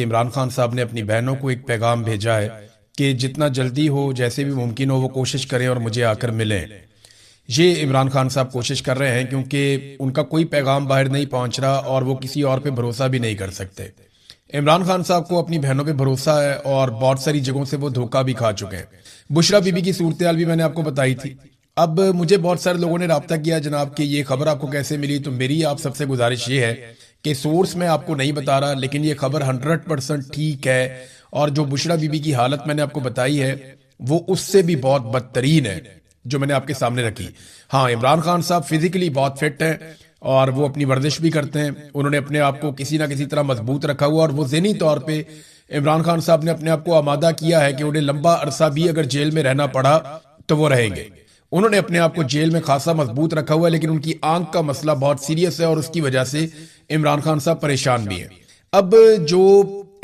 इमरान खान साहब ने अपनी बहनों को एक पैगाम भेजा है कि जितना जल्दी हो, जैसे भी मुमकिन हो, वो कोशिश करें और मुझे आकर मिलें। ये इमरान खान साहब कोशिश कर रहे हैं क्योंकि उनका कोई पैगाम बाहर नहीं पहुंच रहा और वो किसी और पे भरोसा भी नहीं कर सकते। इमरान खान साहब को अपनी बहनों पे भरोसा है और बहुत सारी जगहों से वो धोखा भी खा चुके हैं। बुशरा बीबी की सूरत हाल भी मैंने आपको बताई थी। अब मुझे बहुत सारे लोगों ने राब्ता किया जनाब कि ये खबर आपको कैसे मिली, तो मेरी आप सबसे गुजारिश ये है कि सोर्स मैं आपको नहीं बता रहा, लेकिन ये खबर 100% ठीक है और जो बुशरा बीबी की हालत मैंने आपको बताई है वो उससे भी बहुत बदतरीन है जो मैंने आपके सामने रखी। हाँ, इमरान खान साहब फिजिकली बहुत फिट हैं और वो अपनी वर्जिश भी करते हैं। उन्होंने अपने आप को किसी ना किसी तरह मजबूत रखा हुआ और वो ज़हनी तौर पे इमरान खान साहब ने अपने आप को आमादा किया है कि उन्हें लंबा अरसा भी अगर जेल में रहना पड़ा तो वो रहेंगे। उन्होंने अपने आप को जेल में खासा मजबूत रखा हुआ है, लेकिन उनकी आंख का मसला बहुत सीरियस है और उसकी वजह से इमरान खान साहब परेशान भी हैं। अब जो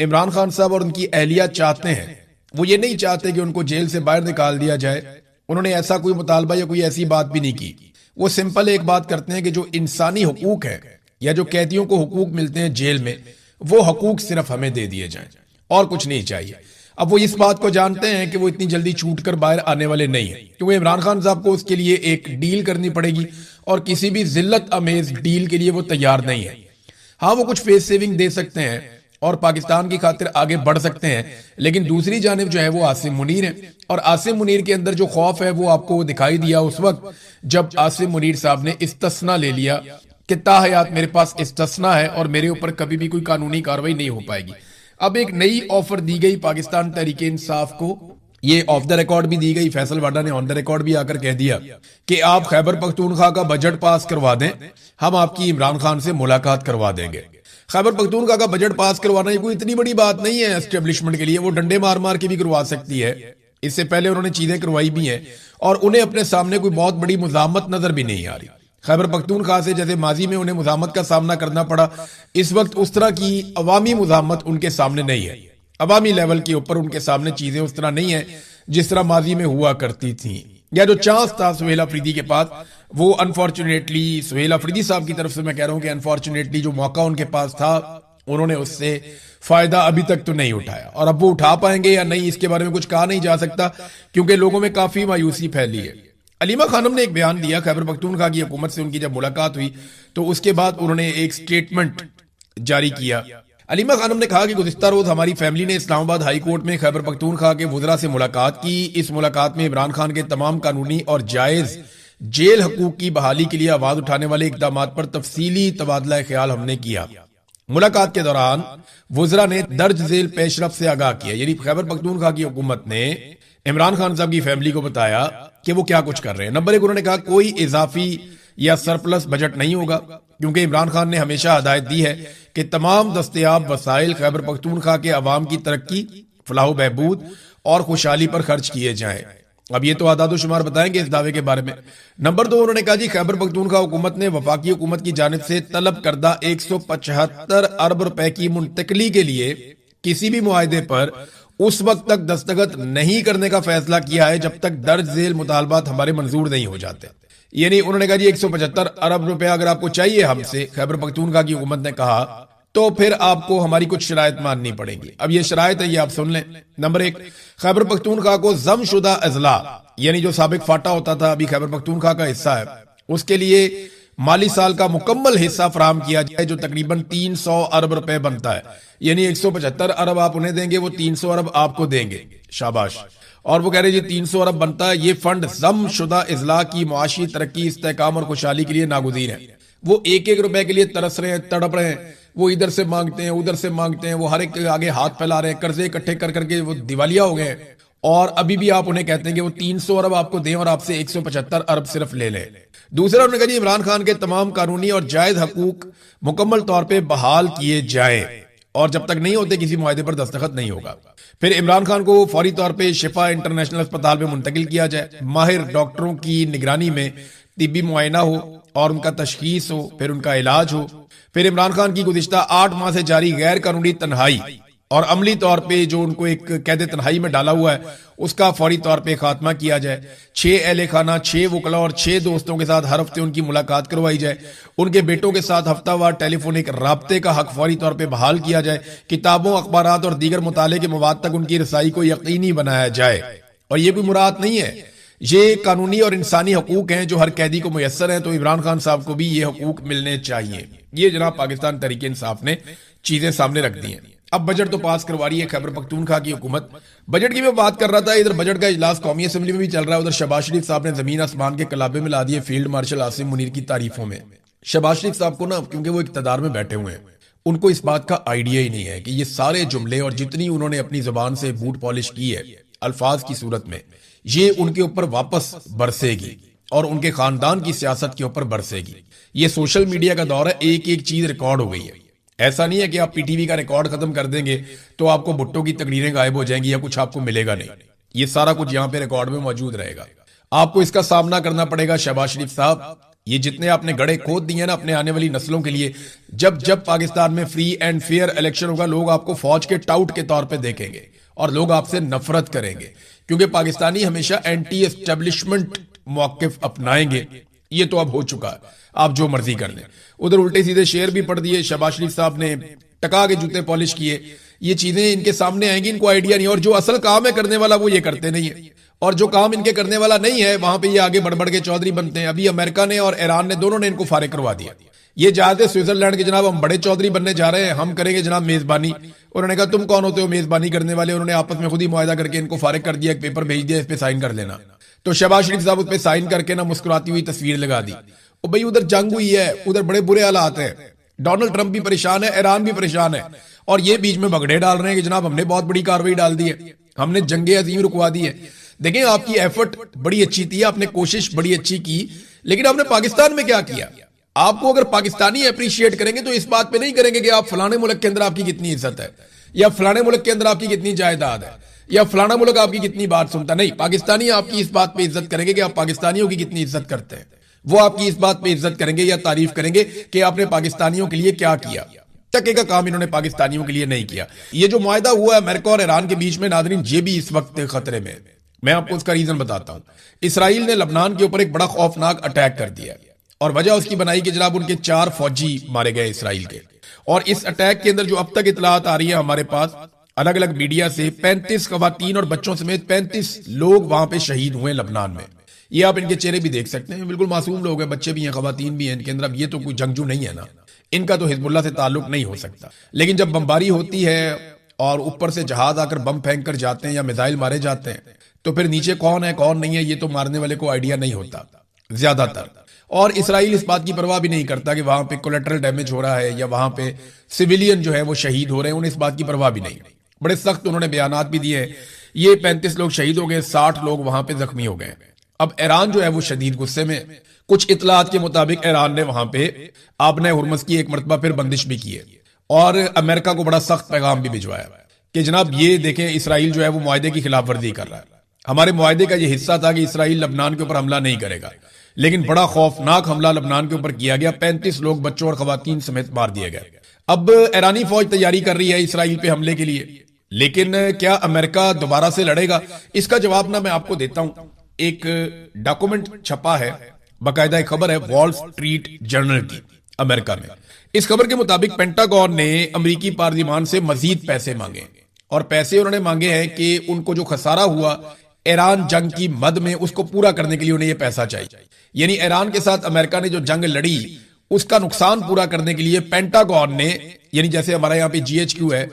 इमरान खान साहब और उनकी अहलिया चाहते हैं वो ये नहीं चाहते कि उनको जेल से बाहर निकाल दिया जाए। उन्होंने ऐसा कोई मुतालबा या कोई ऐसी बात भी नहीं की। वो सिंपल एक बात करते हैं कि जो इंसानी हुकूक है या जो कैदियों को हुकूक मिलते हैं जेल में, वो हुकूक सिर्फ हमें दे दिए जाएं और कुछ नहीं चाहिए। अब वो इस बात को जानते हैं कि वो इतनी जल्दी छूट कर बाहर आने वाले नहीं है, क्योंकि इमरान खान साहब को उसके लिए एक डील करनी पड़ेगी और किसी भी जिल्लत अमेज डील के लिए वो तैयार नहीं है। हाँ, वो कुछ फेस सेविंग दे सकते हैं और पाकिस्तान की खातिर आगे बढ़ सकते हैं, लेकिन दूसरी जानिब जो है वो आसिम मुनीर है और आसिम मुनीर के अंदर जो खौफ है वो आपको दिखाई दिया उस वक्त जब आसिम मुनीर साहब ने इस्तिस्ना ले लिया कि ताहयात मेरे पास इस्तिस्ना है और मेरे ऊपर कभी भी कोई कानूनी कार्रवाई नहीं हो पाएगी। अब एक नई ऑफर दी गई पाकिस्तान तहरीक इंसाफ को, ये ऑफ द रिकॉर्ड भी दी गई। फैसल वाडा ने ऑन द रिकॉर्ड भी आकर कह दिया कि आप खैबर पख्तूनख्वा का बजट पास करवा दें, हम आपकी इमरान खान से मुलाकात करवा देंगे। खैबर पख्तूनख्वा का बजट पास करवाना ये कोई इतनी बड़ी बात नहीं है एस्टेब्लिशमेंट के लिए, वो डंडे मार मार के भी करवा सकती है। इससे पहले उन्होंने चीजें करवाई भी हैं और उन्हें अपने सामने कोई बहुत बड़ी मुजामत नजर भी नहीं आ रही। खैबर पख्तूनख्वा से जैसे माजी में उन्हें मुजामत का सामना करना पड़ा, इस वक्त उस तरह की अवामी मुजामत उनके सामने नहीं है। अवामी लेवल के ऊपर उनके सामने चीजें उस तरह नहीं है जिस तरह माजी में हुआ करती थी। या जो चांस था सुहेल अफरीदी के पास, वो अनफॉर्चुनेटली, सुहेल अफरीदी साहब की तरफ से मैं कह रहा हूं कि अनफॉर्चुनेटली जो मौका उनके पास था उन्होंने उससे फायदा अभी तक तो नहीं उठाया और अब वो उठा पाएंगे या नहीं इसके बारे में कुछ कहा नहीं जा सकता, क्योंकि लोगों में काफी मायूसी फैली है। अलीमा खानम ने एक बयान दिया खैबर पख्तूनख्वा की हुकूमत से उनकी जब मुलाकात हुई तो उसके बाद उन्होंने एक स्टेटमेंट जारी किया। अलीमा खानम ने कहा कि गुज़िश्ता रोज हमारी फैमिली ने इस्लामाबाद हाई कोर्ट में खैबर पख्तूनख्वा के वुज़रा से मुलाकात की। इस मुलाकात में इमरान खान के तमाम कानूनी और जायज जेल हकूक की बहाली के लिए आवाज उठाने वाले इकदाम पर तफसीली तबादला ख्याल हमने किया। मुलाकात के दौरान वुज़रा ने दर्ज झेल पेशरफ से आगाह किया, यानी खैबर पख्तूनख्वा की हुकूमत ने इमरान खान साहब की फैमिली को बताया कि वो क्या कुछ कर रहे हैं। नंबर एक, उन्होंने कहा कोई इजाफी या सरप्लस बजट नहीं होगा, क्योंकि इमरान खान ने हमेशा हदायत दी है कि तमाम दस्तयाब वसाइल खैबर पख्तूनख्वा के अवाम की तरक्की, फलाह बहबूद और खुशहाली पर खर्च किए जाएं। अब ये तो आदाद शुमार बताएंगे इस दावे के बारे में। नंबर दो, उन्होंने कहा जी खैबर पख्तूनख्वा हुकूमत ने वफाकी हुकूमत की जानिब से तलब करदा 175 अरब रुपए की मुंतकली के लिए किसी भी मुआहदे पर उस वक्त तक दस्तखत नहीं करने का फैसला किया है जब तक दर्ज झेल मुतालबात हमारे मंजूर नहीं हो जाते। यानी उन्होंने कहा जी 175 अरब रुपया अगर आपको चाहिए हमसे, खैबर पख्तूनख्वा की हुकूमत ने कहा, तो फिर आपको हमारी कुछ शराइत माननी पड़ेगी। अब ये शराइत है, ये आप सुन लें। नंबर एक, खैबर पख्तूनख्वा को जमशुदा अजला, यानी जो साबिक फाटा होता था अभी खैबर पख्तूनख्वा का हिस्सा है, उसके लिए माली साल का मुकम्मल हिस्सा फराम किया जाए जो तकरीबन 300 अरब रुपए बनता है। यानी 175 अरब आप उन्हें देंगे, वो 300 अरब आपको देंगे। शाबाश। और वो कह रहे जी 300 अरब बनता है, ये फंड जमशुदा इजला की मुआशी तरक्की, इस्तेहकाम और खुशहाली के लिए नागुज़ीर है। वो एक एक रुपए के लिए तरस रहे हैं, तड़प रहे हैं, वो इधर से मांगते हैं उधर से मांगते हैं, वो हर एक के आगे हाथ फैला रहे हैं, कर्जे इकट्ठे कर करके वो दिवालिया हो गए और अभी भी आप उन्हें कहते हैं कि वो 300 अरब आपको दें और आपसे 175 अरब सिर्फ ले लें। दूसरा, उन्होंने कहा इमरान खान के तमाम कानूनी और जायज हकूक मुकम्मल तौर पर बहाल किए जाएं और जब तक नहीं होते किसी मुआहदे पर दस्तखत नहीं होगा। फिर इमरान खान को फौरी तौर पे शिफा इंटरनेशनल अस्पताल में मुंतकिल किया जाए, माहिर डॉक्टरों की निगरानी में तिब्बी मुआयना हो और उनका तशखीस हो, फिर उनका इलाज हो। फिर इमरान खान की गुज़िश्ता 8 माह से जारी गैर कानूनी तन्हाई और अमली तौर पे जो उनको एक कैद तन्हाई में डाला हुआ है उसका फौरी तौर पे खात्मा किया जाए। 6 अहले खाना, 6 वकला और 6 दोस्तों के साथ हर हफ्ते उनकी मुलाकात करवाई जाए। उनके बेटों के साथ हफ्तावार टेलीफोनिक राब्ते का हक फौरी तौर पे बहाल किया जाए। किताबों, अखबारात और दीगर मुताले के मवाद तक उनकी रसाई को यकीनी बनाया जाए। और ये कोई मुराद नहीं है, ये कानूनी और इंसानी हकूक हैं जो हर कैदी को मुयस्सर हैं, तो इमरान खान साहब को भी ये हकूक मिलने चाहिए। ये जनाब पाकिस्तान तहरीक इंसाफ ने चीजें सामने रख दी हैं। अब बजट तो पास करवा रही है खैबर पख्तूनख्वा की हुकूमत। बजट की मैं बात कर रहा था, इधर बजट का इजलास कौमी असेंबली में भी चल रहा है। उधर शहबाज शरीफ साहब ने जमीन आसमान के कलाबे में ला दिए फील्ड मार्शल आसिम मुनीर की तारीफों में। शहबाज शरीफ साहब को ना, क्योंकि वो इक्तदार में बैठे हुए हैं, उनको इस बात का आइडिया ही नहीं है कि ये सारे जुमले और जितनी उन्होंने अपनी जबान से बूट पॉलिश की है अल्फाज की सूरत में, ये उनके ऊपर वापस बरसेगी और उनके खानदान की सियासत के ऊपर बरसेगी। ये सोशल मीडिया का दौर है, एक एक चीज रिकॉर्ड हो गई है। ऐसा नहीं है कि आप पीटीवी का रिकॉर्ड खत्म कर देंगे तो आपको भुट्टो की तकरीरें गायब हो जाएंगी या कुछ आपको मिलेगा नहीं। ये सारा कुछ यहां पे रिकॉर्ड में मौजूद रहेगा। आपको इसका सामना करना पड़ेगा शहबाज शरीफ साहब। ये जितने आपने गड़े खोद दिए ना अपने आने वाली नस्लों के लिए, जब जब पाकिस्तान में फ्री एंड फेयर इलेक्शन होगा, लोग आपको फौज के टाउट के तौर पर देखेंगे और लोग आपसे नफरत करेंगे, क्योंकि पाकिस्तानी हमेशा एंटी एस्टेब्लिशमेंट मौकिफ अपनाएंगे। ये तो अब हो चुका है, आप जो मर्जी कर लें। उधर उल्टे सीधे शेर भी पढ़ दिए शहबाज शरीफ साहब ने, टका के जूते पॉलिश किए। ये चीजें इनके सामने आएंगी, इनको आइडिया नहीं। और जो असल काम है करने वाला वो ये करते नहीं है, और जो काम इनके करने वाला नहीं है वहां पे ये आगे बढ़ बढ़ के चौधरी बनते हैं। अभी अमेरिका ने और ईरान ने दोनों ने इनको फारिग करवा दिया। ये चाहते स्विट्जरलैंड के जनाब हम बड़े चौधरी बनने जा रहे हैं, हम करेंगे जनाब मेजबानी। उन्होंने कहा तुम कौन होते हो मेजबानी करने वाले। उन्होंने आपस में खुद ही मुआहदा करके इनको फारिग कर दिया, एक पेपर भेज दिया, इस पे साइन कर लेना। तो शहबाज शरीफ साहब उस पर साइन करके ना मुस्कुराती हुई तस्वीर लगा दी। और भाई उधर जंग हुई है, उधर बड़े बुरे हालात हैं, डोनाल्ड ट्रंप भी परेशान है, ईरान भी परेशान है, और ये बीच में भगड़े डाल रहे हैं कि जनाब हमने बहुत बड़ी कार्रवाई डाल दी है, हमने जंगे अजीम रुकवा दी है। देखें आपकी एफर्ट बड़ी अच्छी थी, आपने कोशिश बड़ी अच्छी की, लेकिन आपने पाकिस्तान में क्या किया? आपको अगर पाकिस्तानी अप्रिशिएट करेंगे तो इस बात पे नहीं करेंगे कि आप फलाने मुल्क के अंदर आपकी कितनी इज्जत है, या फलाने मुल्क के अंदर आपकी कितनी जायदाद है, या फलाना मुल्क आपकी कितनी बात सुनता। नहीं, पाकिस्तानी आपकी इस बात पे इज्जत करेंगे कि आप पाकिस्तानियों की कितनी इज्जत करते हैं। वो आपकी इस बात पे इज्जत करेंगे या तारीफ करेंगे कि आपने पाकिस्तानियों के लिए क्या किया। टके का काम इन्होंने पाकिस्तानियों के लिए नहीं किया। ये जो मुआहदा हुआ है अमेरिका और ईरान के बीच में, नादरीन, ये भी इस वक्त खतरे में। मैं आपको उसका रीजन बताता हूं। इसराइल ने लबनान के ऊपर एक बड़ा खौफनाक अटैक कर दिया, और वजह उसकी बनाई कि जनाब उनके 4 फौजी मारे गए इसराइल के। और इस अटैक के अंदर जो अब तक इतलात आ रही है हमारे पास अलग अलग मीडिया से, 35 खवातीन और बच्चों समेत 35 लोग वहां पे शहीद हुए लबनान में। ये आप इनके चेहरे भी देख सकते हैं, बिल्कुल मासूम लोग हैं, बच्चे भी हैं, खवातीन भी हैं इनके अंदर। अब ये तो कोई जंगजू नहीं है ना, इनका तो हिजबुल्लाह से ताल्लुक नहीं हो सकता। लेकिन जब बमबारी होती है और ऊपर से जहाज आकर बम फेंक कर जाते हैं या मिसाइल मारे जाते हैं, तो फिर नीचे कौन है कौन नहीं है ये तो मारने वाले को आइडिया नहीं होता ज्यादातर। और इसराइल इस बात की परवाह भी नहीं करता कि वहां पे कोलेटरल डैमेज हो रहा है या वहां पे सिविलियन जो है वो शहीद हो रहे हैं, उन्हें इस बात की परवाह भी नहीं। बड़े सख्त उन्होंने बयानात भी दिए। ये 35 लोग शहीद हो गए, 60 लोग वहां पे जख्मी हो गए। अब ईरान जो है वो शदीद गुस्से में। कुछ इतलात के मुताबिक ईरान ने वहां पे आबने हुर्मुज की एक मरतबा फिर बंदिश भी की है, और अमेरिका को बड़ा सख्त पैगाम भी भिजवाया कि जनाब ये देखें इसराइल जो है वो मुआहदे की खिलाफ वर्जी कर रहा है। हमारे मुआहदे का ये हिस्सा था कि इसराइल लबनान के ऊपर हमला नहीं करेगा, लेकिन बड़ा खौफनाक हमला लबनान के ऊपर किया गया। 35 लोग बच्चों और खवातीन समेत मार दिए गए। अब ईरानी फौज तैयारी कर रही है इसराइल पे हमले के लिए, लेकिन क्या अमेरिका दोबारा से लड़ेगा? इसका जवाब ना मैं आपको देता हूं। एक डॉक्यूमेंट छपा है, बाकायदा एक खबर है वॉल स्ट्रीट जर्नल की अमेरिका में। इस खबर के मुताबिक पेंटागन ने अमेरिकी पार्लियामान से मजीद पैसे मांगे, और पैसे उन्होंने मांगे हैं कि उनको जो खसारा हुआ ईरान जंग की मद में उसको पूरा करने के लिए उन्हें यह पैसा चाहिए। यानी ईरान के साथ अमेरिका ने जो जंग लड़ी उसका नुकसान पूरा करने के लिए पेंटागन ने, यानी जैसे हमारे यहाँ पे GHQ है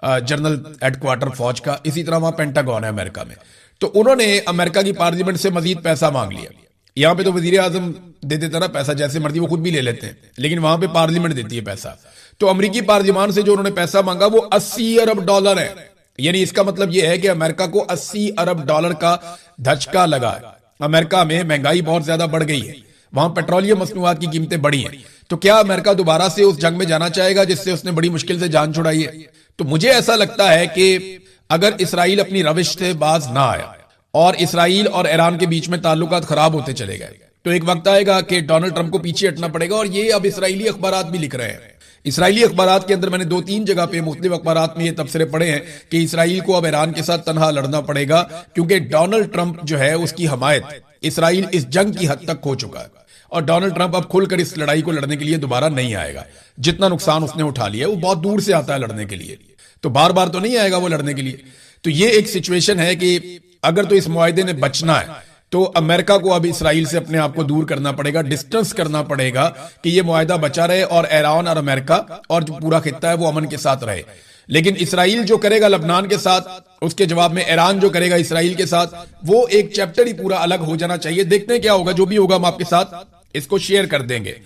जनरल हेडक्वार्टर फौज का, इसी तरह वहां पेंटागन है अमेरिका में, तो उन्होंने अमेरिका की पार्लियामेंट से मजीद पैसा मांग लिया। यहां पे तो वजीर आजम दे देता ना पैसा, जैसे मर्जी वो खुद भी ले लेते हैं, लेकिन वहां पे पार्लियामेंट देती है पैसा। तो अमेरिकी पार्लियामान से जो उन्होंने पैसा मांगा वो $80 अरब है। यानी इसका मतलब यह है कि अमेरिका को $80 अरब का धचका लगा है। अमेरिका में महंगाई बहुत ज्यादा बढ़ गई है, वहां पेट्रोलियम मसनूआत की कीमतें बढ़ी हैं। तो क्या अमेरिका दोबारा से उस जंग में जाना चाहेगा जिससे उसने बड़ी मुश्किल से जान छुड़ाई है? तो मुझे ऐसा लगता है कि अगर इसराइल अपनी रविश से बाज ना आया और इसराइल और ईरान के बीच में ताल्लुकात खराब होते चले गए, तो एक वक्त आएगा कि डोनाल्ड ट्रंप को पीछे हटना पड़ेगा। और ये अब इसराइली अखबारात भी लिख रहे हैं, इसराइली अखबारात के अंदर मैंने 2-3 जगह पे मुख्तलिफ अखबारात में ये तबसरे पढ़े हैं कि इसराइल को अब ईरान के साथ तनहा लड़ना पड़ेगा, क्योंकि डोनाल्ड ट्रंप जो है उसकी हमायत इसराइल इस जंग की हद तक खो चुका है और डोनाल्ड ट्रंप अब खुलकर इस लड़ाई को लड़ने के लिए दोबारा नहीं आएगा। जितना नुकसान उसने उठा लिया वो बहुत दूर से आता है लड़ने के लिए, तो बार बार तो नहीं आएगा वो लड़ने के लिए। तो ये एक सिचुएशन है कि अगर तो इस मुआहदे ने बचना है तो अमेरिका को अब इसराइल से अपने आप को दूर करना पड़ेगा, डिस्टेंस करना पड़ेगा कि ये मुआहदा बचा रहे और ईरान और अमेरिका और जो पूरा खित्ता है वो अमन के साथ रहे। लेकिन इसराइल जो करेगा लबनान के साथ, उसके जवाब में ईरान जो करेगा इसराइल के साथ, वो एक चैप्टर ही पूरा अलग हो जाना चाहिए। देखते हैं क्या होगा, जो भी होगा हम आपके साथ इसको शेयर कर देंगे।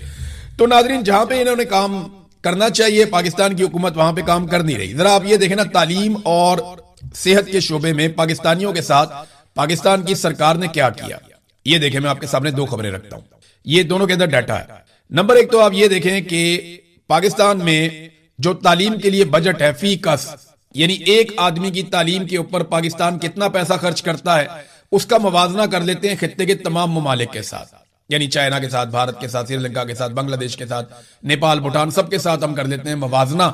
तो नाजरीन, जहां पे इन्होंने काम करना चाहिए पाकिस्तान की हुकूमत वहां पे काम कर नहीं रही। जरा आप ये देखें ना, तालीम और सेहत के शोबे में पाकिस्तानियों के साथ पाकिस्तान की सरकार ने क्या किया, ये देखें। मैं आपके सामने 2 खबरें रखता हूं, ये दोनों के अंदर डाटा है। नंबर 1 तो आप ये देखें कि पाकिस्तान में जो तालीम के लिए बजट है फी कस, यानी एक आदमी की तालीम के ऊपर पाकिस्तान कितना पैसा खर्च करता है, उसका मुवाजना कर लेते हैं खित्ते के तमाम ममालिक के साथ, यानी चाइना के साथ, भारत के साथ, श्रीलंका के साथ, बांग्लादेश के साथ, नेपाल, भूटान, सबके साथ हम कर लेते हैं मुवाजना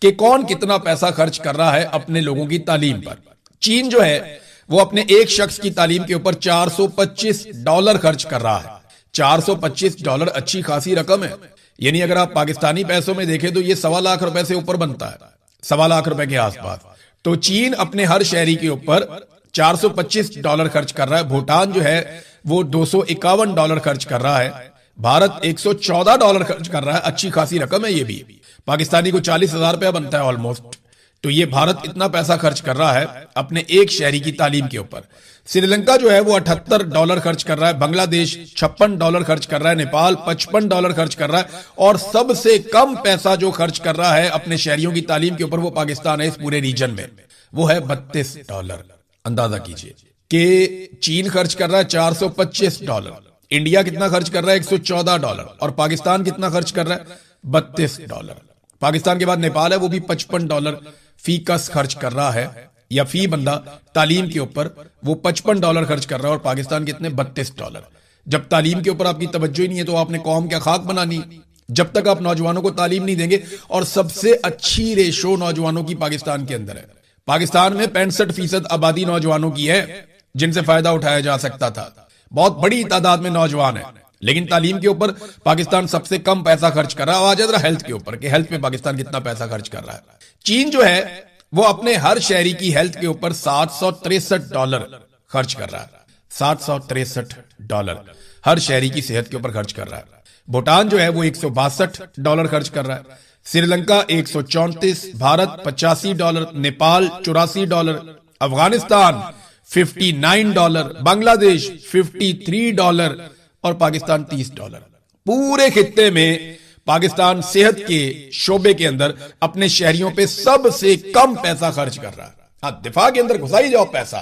कि कौन कितना पैसा खर्च कर रहा है अपने लोगों की तालीम पर। चीन जो है वो अपने एक शख्स की तालीम के ऊपर $425 खर्च कर रहा है। $425 अच्छी खासी रकम है, यानी अगर आप पाकिस्तानी पैसों में देखें तो ये 1.25 लाख रुपए से ऊपर बनता है, 1.25 लाख रुपए के आसपास। तो चीन अपने हर शहरी के ऊपर $425 खर्च कर रहा है। भूटान जो है वो $251 खर्च कर रहा है। भारत $114 खर्च कर रहा है, अच्छी खासी रकम है ये भी। पाकिस्तानी को 40,000 रुपया बनता है ऑलमोस्ट। तो ये भारत इतना पैसा खर्च कर रहा है अपने एक शहरी की तालीम के ऊपर। श्रीलंका जो है वो $78 खर्च कर रहा है, बांग्लादेश $56 खर्च कर रहा है, नेपाल $55 खर्च कर रहा है, और सबसे कम पैसा जो खर्च कर रहा है अपने शहरियों की तालीम के ऊपर वो पाकिस्तान है इस पूरे रीजन में, वो है $32। अंदाजा कीजिए कि चीन खर्च कर रहा है $425, इंडिया कितना खर्च कर रहा है $114, और पाकिस्तान कितना खर्च कर रहा है $32। पाकिस्तान के बाद नेपाल है, वो भी $55 फी कस खर्च कर रहा है, या फी बंदा तालीम के ऊपर वो $55 खर्च कर रहा है, और पाकिस्तान कितने $32। जब तालीम के ऊपर आपकी तवज्जो ही नहीं है तो आपने कौम क्या खाक बनानी, जब तक आप नौजवानों को तालीम नहीं देंगे। और सबसे अच्छी रेशो नौजवानों की पाकिस्तान के अंदर है। पाकिस्तान में 65% आबादी नौजवानों की है जिनसे फायदा उठाया जा सकता था। बहुत बड़ी तादाद में नौजवान है, लेकिन तालीम के ऊपर पाकिस्तान सबसे कम पैसा खर्च कर रहा है। आ जाए जरा हेल्थ के ऊपर कि हेल्थ में पाकिस्तान कितना पैसा खर्च कर रहा है। चीन जो है वो अपने हर शहरी की हेल्थ के ऊपर $763 खर्च कर रहा है। $763 हर शहरी की सेहत के ऊपर खर्च कर रहा है। भूटान जो है वो $162 खर्च कर रहा है, श्रीलंका 134, भारत $85, नेपाल $84, अफगानिस्तान $59, बांग्लादेश $53 और पाकिस्तान $30। पूरे खित्ते में पाकिस्तान सेहत के शोबे के अंदर अपने शहरियों पे सबसे कम पैसा खर्च कर रहा है। हाँ, दिफा के अंदर घुसाई जाओ पैसा,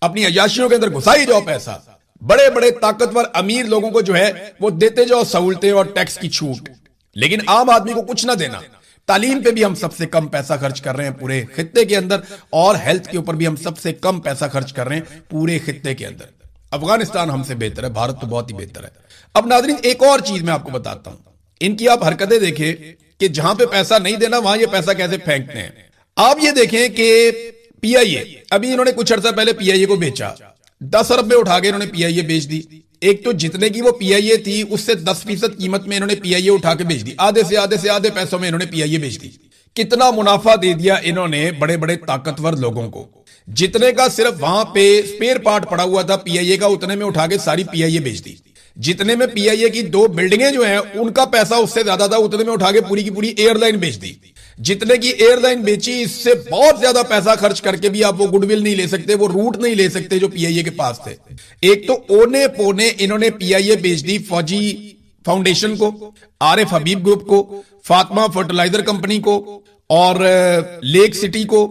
अपनी अयाशियों के अंदर घुसाई जाओ पैसा, बड़े बड़े ताकतवर अमीर लोगों को जो है वो देते जाओ सहूलतें और टैक्स की छूट, लेकिन आम आदमी को कुछ ना देना। तालीम पे भी हम सबसे कम पैसा खर्च कर रहे हैं पूरे खित्ते के अंदर, और हेल्थ के ऊपर भी हम सबसे कम पैसा खर्च कर रहे हैं पूरे खित्ते के अंदर। अफगानिस्तान हमसे बेहतर है, भारत तो बहुत ही बेहतर है। अब नाज़रीन, एक और चीज मैं आपको बताता हूं, इनकी आप हरकतें देखें कि जहां पे पैसा नहीं देना वहां ये पैसा कैसे फेंकते हैं। आप ये देखें कि पीआईए, अभी इन्होंने कुछ अर्सा पहले पीआईए को बेचा, 10 अरब में उठा के इन्होंने पीआईए बेच दी। एक तो जितने की वो पीआईए थी उससे 10% कीमत में इन्होंने पीआईए उठा के बेच दी, आधे से आधे पैसों में इन्होंने पीआईए बेच दी। कितना मुनाफा दे दिया इन्होंने बड़े बड़े ताकतवर लोगों को। जितने का सिर्फ वहां पे स्पेयर पार्ट पड़ा हुआ था पीआईए का, उतने में उठा के सारी पीआईए बेच दी। जितने में पीआईए की 2 बिल्डिंगें जो हैं उनका पैसा उससे ज्यादा था, उतने में उठा के पूरी की पूरी एयरलाइन बेच दी। जितने की एयरलाइन बेची, इससे बहुत ज्यादा पैसा खर्च करके भी आप वो गुडविल नहीं ले सकते, वो रूट नहीं ले सकते जो पीआईए के पास थे। एक तो ओने पोने इन्होंने पीआईए बेच दी फौजी फाउंडेशन को, आरिफ हबीब ग्रुप को, फातिमा फर्टिलाइजर कंपनी को, और लेक सिटी को,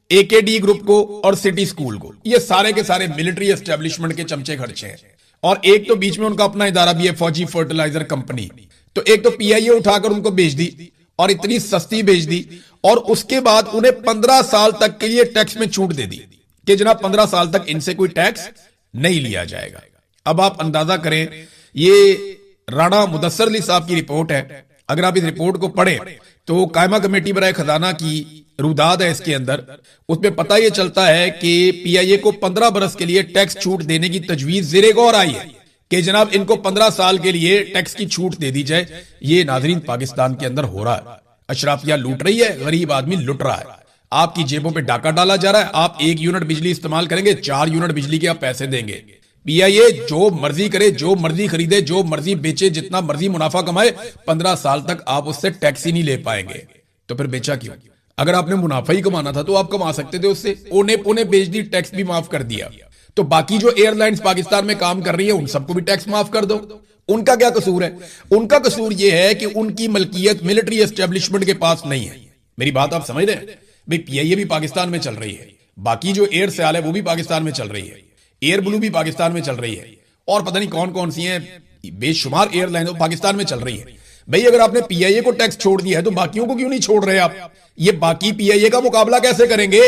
एकेडी ग्रुप को, और सिटी स्कूल को। ये सारे के सारे मिलिट्री एस्टेब्लिशमेंट के चमचे खर्चे हैं। और एक तो बीच में उनका अपना इदारा भी है, फौजी फर्टिलाइजर कंपनी। तो एक तो पीआईए उठाकर उनको बेच दी, और इतनी सस्ती बेच दी, और उसके बाद उन्हें 15 साल तक के लिए टैक्स में छूट दे दी कि जनाब 15 साल तक इनसे कोई टैक्स नहीं लिया जाएगा। अब आप अंदाजा करें, ये राणा मुदस्सर अली साहब की रिपोर्ट है। अगर आप इस रिपोर्ट को पढ़ें तो कायमा कमेटी बराए खजाना की रुदाद है इसके अंदर, उसमें पता यह चलता है कि पीआईए को 15 बरस के लिए टैक्स छूट देने की तजवीज ज़ेरे गौर आई है कि जनाब इनको 15 साल के लिए टैक्स की छूट दे दी जाए। ये नाजरीन पाकिस्तान के अंदर हो रहा है। अशराफिया लूट रही है, गरीब आदमी लुट रहा है, आपकी जेबों पे डाका डाला जा रहा है। आप 1 यूनिट बिजली इस्तेमाल करेंगे, 4 यूनिट बिजली के आप पैसे देंगे। पीआईए जो मर्जी करे, जो मर्जी खरीदे, जो मर्जी बेचे, जितना मर्जी मुनाफा कमाए, 15 साल तक आप उससे टैक्स ही नहीं ले पाएंगे। तो फिर बेचा क्यों? अगर आपने मुनाफा ही कमाना था तो आप कमा सकते थे उससे, ओने पोने बेच दी, टैक्स भी माफ कर दिया। तो बाकी जो एयरलाइंस पाकिस्तान में काम कर रही है उन सबको भी टैक्स माफ कर दो। उनका क्या कसूर है? उनका कसूर यह है कि उनकी मलकियत मिलिट्री एस्टेब्लिशमेंट के पास नहीं है। मेरी बात आप समझ रहे हैं? भाई पीआईए भी पाकिस्तान में चल रही है, बाकी जो एयर सयाल है वो भी पाकिस्तान में चल रही है, एयर ब्लू भी पाकिस्तान में चल रही है, और पता नहीं कौन कौन सी हैं बेशुमार एयरलाइन पाकिस्तान में चल रही है। भाई अगर आपने पीआईए को टैक्स छोड़ दिया है तो बाकियों को क्यों नहीं छोड़ रहे आप? ये बाकी पीआईए का मुकाबला कैसे करेंगे?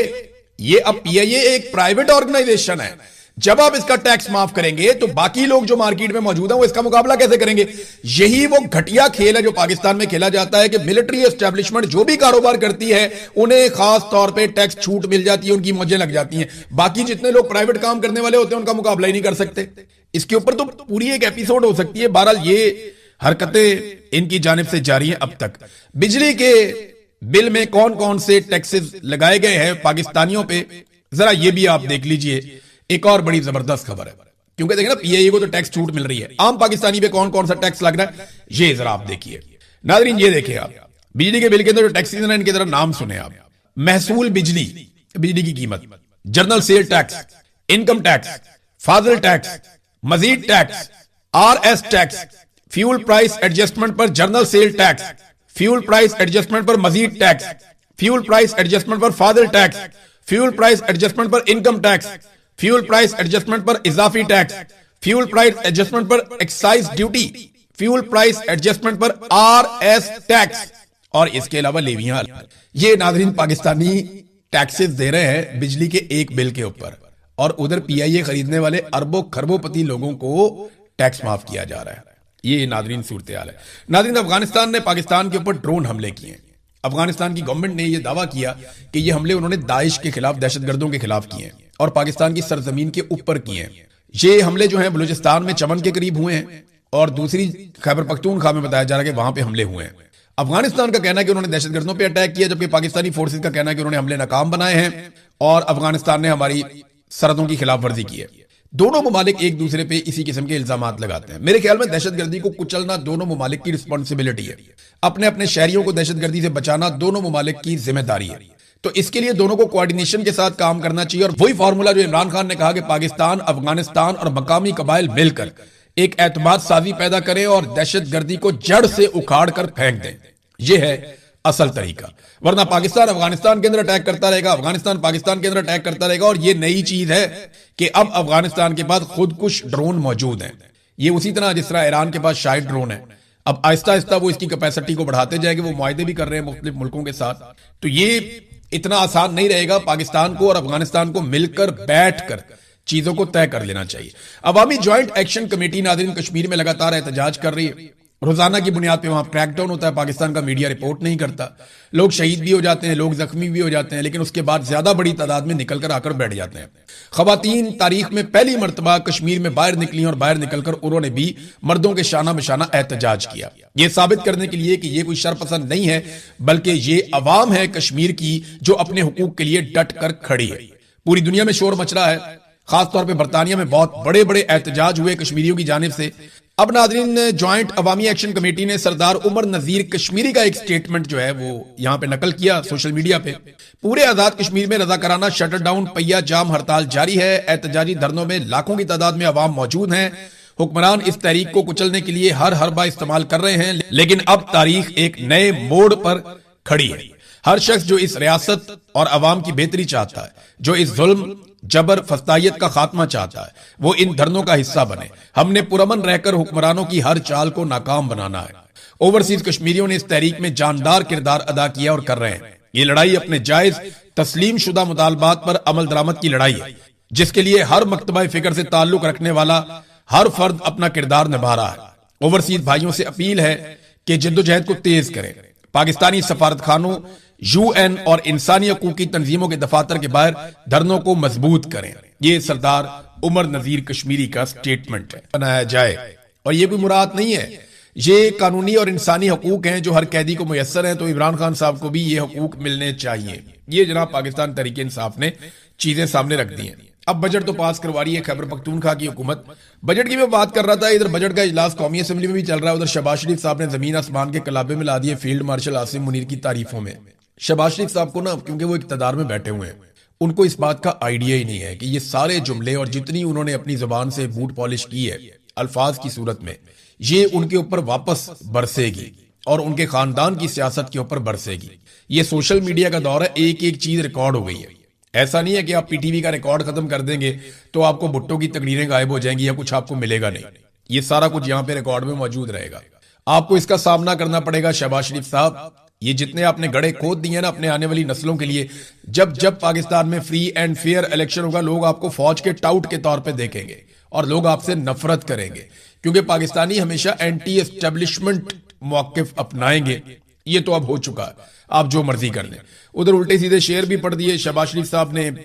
ये अब पीआईए एक प्राइवेट ऑर्गेनाइजेशन है, जब आप इसका टैक्स माफ करेंगे तो बाकी लोग जो मार्केट में मौजूद हैं वो इसका मुकाबला कैसे करेंगे? यही वो घटिया खेल है जो पाकिस्तान में खेला जाता है कि मिलिट्री एस्टेब्लिशमेंट जो भी कारोबार करती है उन्हें खास तौर पे टैक्स छूट मिल जाती है, उनकी मौजें लग जाती हैं। बाकी जितने लोग प्राइवेट काम करने वाले होते हैं उनका मुकाबला ही नहीं कर सकते। इसके ऊपर तो पूरी एक एपिसोड हो सकती है। बहरहाल ये हरकतें इनकी जानिब से जारी हैं। अब तक बिजली के बिल में कौन कौन से टैक्सेस लगाए गए हैं पाकिस्तानियों पे, जरा ये भी आप देख लीजिए। एक और बड़ी जबरदस्त खबर है, क्योंकि देखिए ना पीआईए को तो टैक्स छूट मिल रही है, आम पाकिस्तानी पे कौन कौन सा टैक्स लग रहा है ये जरा आप देखिए। नाज़रीन ये देखिए आप, बिजली के बिल के अंदर जो टैक्स है इनके जरा नाम सुने आप। महसूल बिजली, बिजली की कीमत, general sale tax, income tax, फाजिल टैक्स, मजीद tax, RS tax, fuel price adjustment पर general sale tax, fuel price adjustment पर मजीद टैक्स, फ्यूल प्राइस एडजस्टमेंट पर फाजिल टैक्स, फ्यूल प्राइस एडजस्टमेंट पर income tax, fuel price adjustment पर इजाफी टैक्स, फ्यूल प्राइस एडजस्टमेंट पर excise duty, fuel price adjustment पर आरएस टैक्स, और इसके अलावा लेवियां। ये नाज़रीन पाकिस्तानी टैक्सेस दे रहे हैं बिजली के एक बिल के ऊपर, और उधर पीआईए खरीदने वाले अरबों खरबोपति लोगों को टैक्स माफ किया जा रहा है। ये नाज़रीन सूरत हाल है। नाज़रीन अफगानिस्तान ने पाकिस्तान के ऊपर ड्रोन हमले किए। अफगानिस्तान की गवर्नमेंट ने यह दावा किया कि ये हमले उन्होंने दाइश के खिलाफ, दहशतगर्दों के खिलाफ किए और पाकिस्तान की सरजमीन के ऊपर किए हैं। ये हमले जो हैं बलूचिस्तान में चमन के करीब हुए हैं, और दूसरी खैबर पख्तूनख्वा में बताया जा रहा है कि वहां पे हमले हुए हैं। अफगानिस्तान का कहना है कि उन्होंने दहशतगर्दों पे अटैक किया, जबकि पाकिस्तानी फोर्सेज का कहना है कि उन्होंने हमले नाकाम बनाए हैं और अफगानिस्तान ने हमारी सरहदों की खिलाफ वर्जी की है। दोनों ममालिक एक दूसरे पे इसी किस्म के इल्जामात लगाते हैं। मेरे ख्याल में दहशतगर्दी को कुचलना दोनों ममालिक की रिस्पॉन्सिबिलिटी है, अपने अपने शहरियों को दहशतगर्दी से बचाना दोनों ममालिक की जिम्मेदारी है। तो इसके लिए दोनों को कोऑर्डिनेशन के साथ काम करना चाहिए, और वही फार्मूला जो इमरान खान ने कहा कि पाकिस्तान, अफगानिस्तान और मकामी कबाइल मिलकर एक एतमाद साजी पैदा करें और दहशतगर्दी को जड़ से उखाड़ कर फेंक दें। यह है असल तरीका, वरना पाकिस्तान अफगानिस्तान के अंदर अटैक करता रहेगा, अफगानिस्तान पाकिस्तान के अंदर अटैक करता रहेगा। और ये नई चीज है कि अब अफगानिस्तान के पास खुदकुश ड्रोन मौजूद हैं। ये उसी तरह जिस तरह ईरान के पास शायद ड्रोन है, अब आहिस्ता आहिस्ता वो इसकी कैपेसिटी को बढ़ाते जाएंगे। वो मुआहदे भी कर रहे हैं मुख्तलिफ मुल्कों के साथ। तो ये इतना आसान नहीं रहेगा। पाकिस्तान को और अफगानिस्तान को मिलकर बैठकर चीजों को तय कर लेना चाहिए। अवामी ज्वाइंट एक्शन कमेटी नाज़रीन कश्मीर में लगातार एहतजाज कर रही है। रोजाना की बुनियाद पे वहां क्रैकडाउन होता है, पाकिस्तान का मीडिया रिपोर्ट नहीं करता, लोग शहीद भी हो जाते हैं, लोग जख्मी भी हो जाते हैं, लेकिन उसके बाद ज्यादा बड़ी तादाद में निकल कर आकर बैठ जाते हैं। खवातीन तारीख में पहली मरतबा कश्मीर में बाहर निकली और बाहर निकलकर उन्होंने भी मर्दों के शाना बशाना एहतजाज किया, यह साबित करने के लिए कि यह कोई शरपसंद नहीं है, बल्कि ये अवाम है कश्मीर की जो अपने हुकूक के लिए डट कर खड़ी है। पूरी दुनिया में शोर मच रहा है, खासतौर पर बरतानिया में बहुत बड़े बड़े एहतजाज हुए कश्मीरियों की जानिब से। अब नाज़रीन ज्वाइंट अवामी एक्शन कमेटी ने सरदार उमर नजीर कश्मीरी का एक स्टेटमेंट जो है वो यहां पे नकल किया सोशल मीडिया पे। पूरे आजाद कश्मीर में रजाकाराना शटर डाउन, पहिया जाम हड़ताल जारी है। एहतजाजी धरनों में लाखों की तादाद में अवाम मौजूद हैं। हुक्मरान इस तहरीक को कुचलने के लिए हर हरबा इस्तेमाल कर रहे हैं, लेकिन अब तारीख एक नए मोड़ पर खड़ी है। हर शख्स जो इस रियासत और अवाम की बेहतरी चाहता है, जो इस जुल्म जबर फस्तायत का खात्मा चाहता है, वो इन धरनों का हिस्सा बने। हमने पुरअमन रहकर हुक्मरानों की हर चाल को नाकाम बनाना है। ओवरसीज कश्मीरियों ने इस तहरीक में जानदार किरदार अदा किया और कर रहे हैं। ये लड़ाई अपने जायज तस्लीम शुदा मुतालबात पर अमल दरामद की लड़ाई है, जिसके लिए हर मकतबा फिक्र से ताल्लुक रखने वाला हर फर्द अपना किरदार निभा रहा है। ओवरसीज भाइयों से अपील है कि जद्दोजहद को तेज करें, पाकिस्तानी सफारतखानों, यूएन और इंसानी हकूक की तंजीमों के दफातर के बाहर धरनों को मजबूत करें। ये सरदार उमर नजीर कश्मीरी का स्टेटमेंट है। बनाया जाए, और ये कोई मुराद नहीं है, ये कानूनी और इंसानी हकूक हैं जो हर कैदी को मुयस्सर हैं, तो इमरान खान साहब को भी ये हकूक मिलने चाहिए। ये जनाब पाकिस्तान तहरीक इंसाफ ने चीजें सामने रख दी हैं। अब बजट तो पास करवा रही है खैबर पख्तूनख्वा की हुकूमत। बजट की मैं बात कर रहा था, इधर बजट का इजलास कौमी असेंबली में भी चल रहा है। उधर शहबाज शरीफ साहब ने जमीन आसमान के कलाबे में ला दिए फील्ड मार्शल आसिम मुनीर की तारीफों में। शहबाज शरीफ साहब को ना, क्योंकि वो इक्तदार में बैठे हुए हैं, उनको इस बात का आइडिया ही नहीं है कि ये सारे जुमले और जितनी उन्होंने अपनी जबान से बूट पॉलिश की है अल्फाज की सूरत में, ये उनके ऊपर वापस बरसेगी और उनके खानदान की सियासत के ऊपर बरसेगी। ये सोशल मीडिया का दौर है, एक एक चीज रिकॉर्ड हो गई है। ऐसा नहीं है कि आप पीटीवी का रिकॉर्ड खत्म कर देंगे तो आपको भुट्टो की तकरीरें गायब हो जाएंगी या कुछ आपको मिलेगा नहीं। ये सारा कुछ यहाँ पे रिकॉर्ड में मौजूद रहेगा। आपको इसका सामना करना पड़ेगा शहबाज शरीफ साहब। ये जितने आपने गड़े खोद दिए ना अपने आने वाली नस्लों के लिए, जब जब पाकिस्तान में फ्री एंड फेयर इलेक्शन होगा, लोग आपको फौज के टाउट के तौर पर देखेंगे और लोग आपसे नफरत करेंगे, क्योंकि पाकिस्तानी हमेशा एंटी एस्टेब्लिशमेंट मौकिफ अपनाएंगे। ये तो अब हो चुका है, आप जो मर्जी कर लें। उधर उल्टे सीधे शेर भी पढ़ दिए शहबाज शरीफ साहब ने।